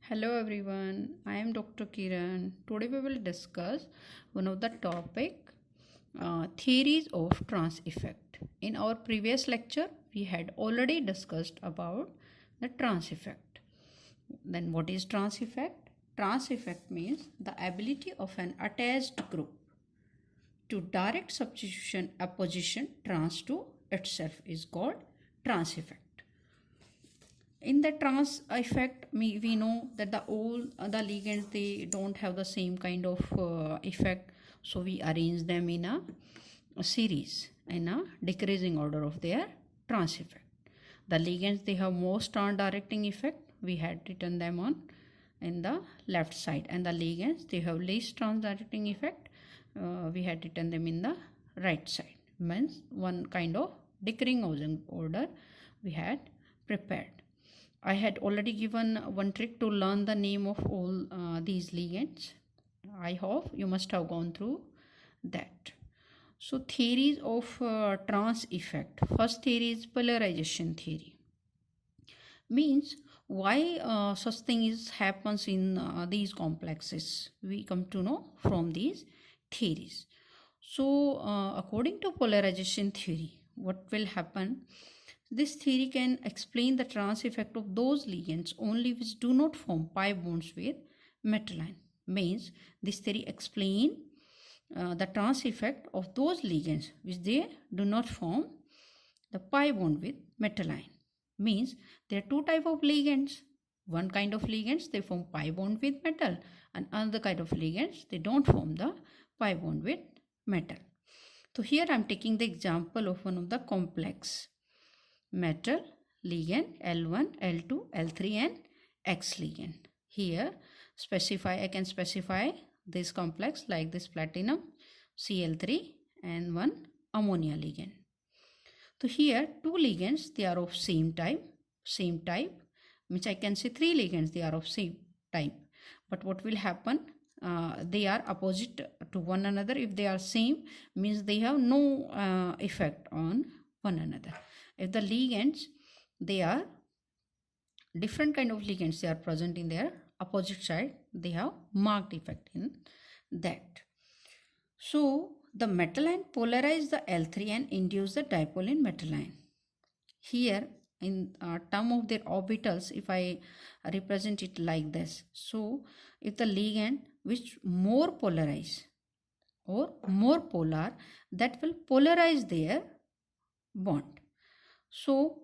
Hello everyone, I am Dr. Kiran. Today we will discuss one of the topic theories of trans effect. In our previous lecture, we had already discussed about the trans effect. Then what is trans effect? Trans effect means the ability of an attached group to direct substitution a position trans to itself is called trans effect. In the trans effect, we know that all the ligands, they don't have the same kind of effect, so we arrange them in a series in a decreasing order of their trans effect. The ligands, they have most trans directing effect, we had written them on in the left side, and the ligands, they have least trans directing effect, we had written them in the right side. Means one kind of decreasing order we had prepared. I had already given one trick to learn the name of all these ligands. I hope you must have gone through that. So theories of trans effect. First theory is polarization theory. Means why such things happens in these complexes. We come to know from these theories. So according to polarization theory, what will happen? This theory can explain the trans effect of those ligands only which do not form pi bonds with metal ion. Means this theory explain the trans effect of those ligands which they do not form the pi bond with metal ion. Means there are two type of ligands. One kind of ligands, they form pi bond with metal, and another kind of ligands, they don't form the pi bond with metal. So here I am taking the example of one of the complex metal ligand L1, L2, L3 and X ligand. Here I can specify this complex like this platinum, Cl3 and one ammonia ligand. So here two ligands, they are of same type, which I can say three ligands, they are of same type. But what will happen? They are opposite to one another. If they are same, means they have no effect on one another. If the ligands, they are different kind of ligands, they are present in their opposite side, they have marked effect in that. So the metal ion polarize the L3 and induce the dipole in metal ion. Here in term of their orbitals, if I represent it like this, so if the ligand which more polarize or more polar, that will polarize their bond. So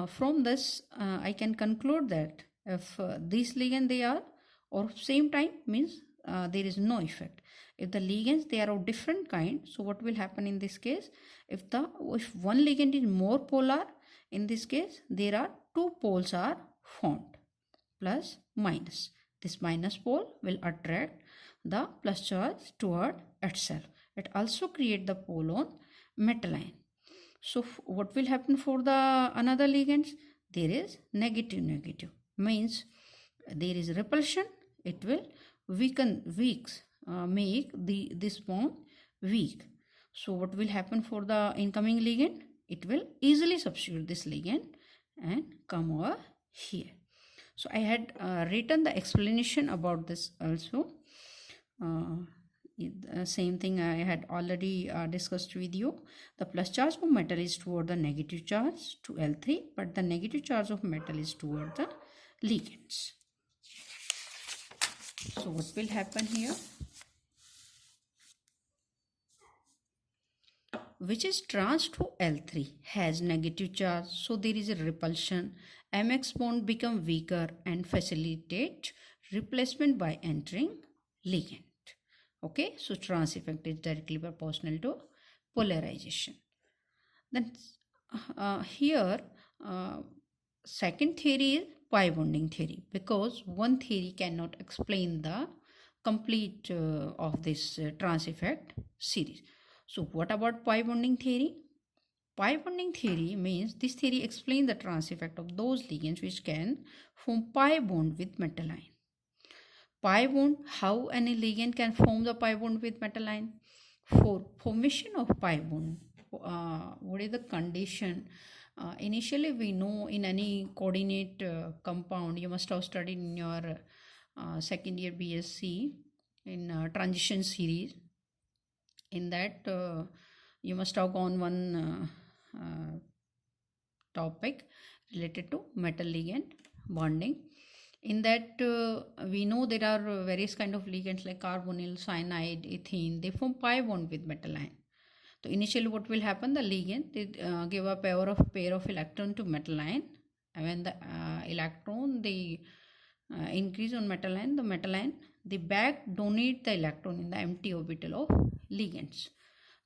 from this I can conclude that if these ligand they are of same type, means there is no effect. If the ligands they are of different kind, so what will happen in this case? If one ligand is more polar, in this case there are two poles are formed, plus minus. This minus pole will attract the plus charge toward itself. It also create the pole on metal ion. So what will happen for the another ligands? There is negative, means there is repulsion. It will make this bond weak. So what will happen for the incoming ligand? It will easily substitute this ligand and come over here. So I had written the explanation about this also. Same thing I had already discussed with you. The plus charge of metal is toward the negative charge to L3, but the negative charge of metal is toward the ligands. So what will happen here? Which is trans to L3 has negative charge, so there is a repulsion. MX bond become weaker and facilitate replacement by entering ligand. Okay, so trans effect is directly proportional to polarization. Then here second theory is pi bonding theory, because one theory cannot explain the complete of this trans effect series. So what about pi bonding theory? Pi bonding theory means this theory explains the trans effect of those ligands which can form pi bond with metal ion. Pi bond, how any ligand can form the pi bond with metal ion? For formation of pi bond, what is the condition? Initially we know in any coordinate compound, you must have studied in your second year BSc in transition series. In that you must have gone one topic related to metal ligand bonding. In that we know there are various kind of ligands like carbonyl, cyanide, ethene. They form pi bond with metal ion. So initially what will happen, the ligand they give a pair of electron to metal ion, and when the electron they increase on metal ion they back donate the electron in the empty orbital of ligands,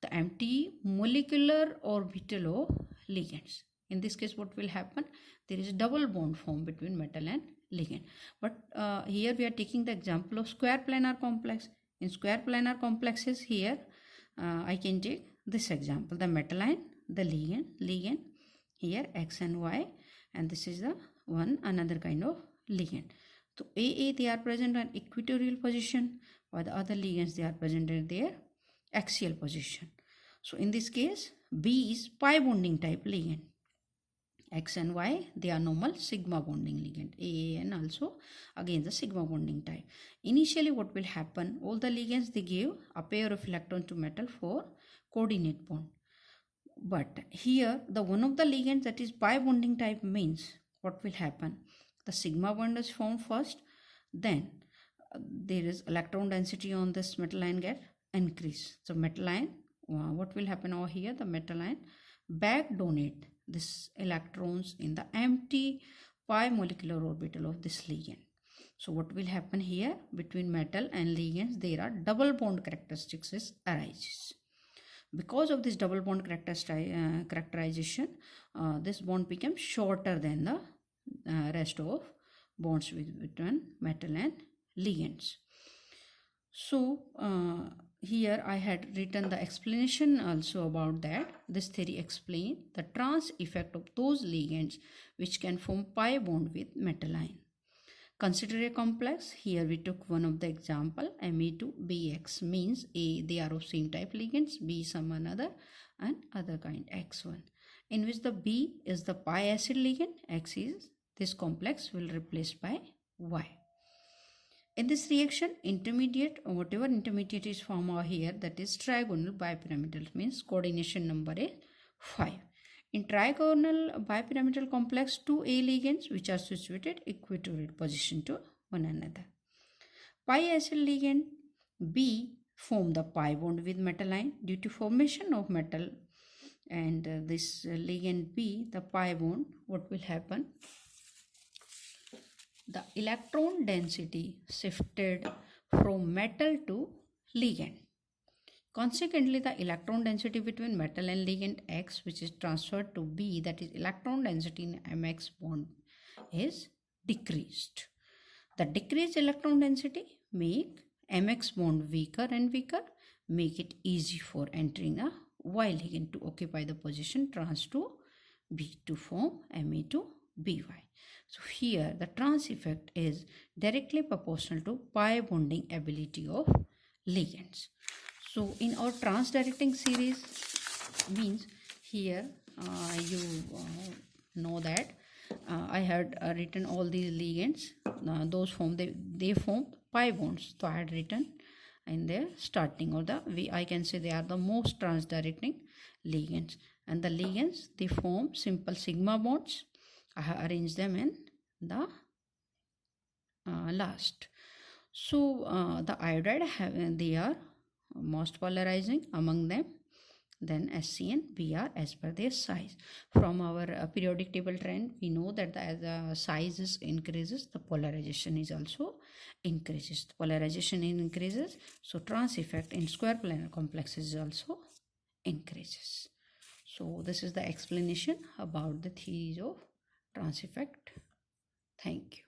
the empty molecular orbital of ligands. In this case what will happen, there is a double bond formed between metal and ligand. But here we are taking the example of square planar complex. In square planar complexes, here I can take this example, the metal ion, the ligand here X and Y, and this is the one another kind of ligand. So AA they are present on equatorial position, while the other ligands they are present at their axial position. So in this case B is pi bonding type ligand. X and Y they are normal sigma bonding ligand. AA and also again the sigma bonding type. Initially what will happen, all the ligands they give a pair of electron to metal for coordinate bond. But here the one of the ligands that is pi bonding type means what will happen, the sigma bond is formed first, then there is electron density on this metal ion get increase. So metal ion what will happen over here, the metal ion back donate this electrons in the empty pi molecular orbital of this ligand. So what will happen here, between metal and ligands there are double bond characteristics arises. Because of this double bond characterization, this bond becomes shorter than the rest of bonds between metal and ligands. So here I had written the explanation also about that. This theory explains the trans effect of those ligands which can form pi bond with metal ion. Consider a complex. Here we took one of the example, Me2BX, means A they are of same type ligands, B some another, and other kind X1, in which the B is the pi acid ligand, X is this complex will replace by Y. In this reaction, intermediate, whatever intermediate is formed over here, that is trigonal bipyramidal, means coordination number is 5. In trigonal bipyramidal complex, two A ligands which are situated equatorial position to one another. Pi acid ligand B form the pi bond with metal ion due to formation of metal, and this ligand B, the pi bond, what will happen? The electron density shifted from metal to ligand. Consequently, the electron density between metal and ligand X, which is transferred to B, that is electron density in MX bond, is decreased. The decreased electron density make MX bond weaker and weaker, make it easy for entering a Y ligand to occupy the position trans to B to form Me2BY. So here the trans effect is directly proportional to pi bonding ability of ligands. So in our trans directing series, means here you know that I had written all these ligands, those form they form pi bonds. So I had written in their starting, or I can say they are the most trans directing ligands, and the ligands they form simple sigma bonds. I have arranged them in the last. So the iodide they are most polarizing among them, then Sc and Br as per their size. From our periodic table trend, we know that as the size increases, the polarization is also increases. The polarization increases, so trans effect in square planar complexes also increases. So this is the explanation about the theories of trans effect. Thank you.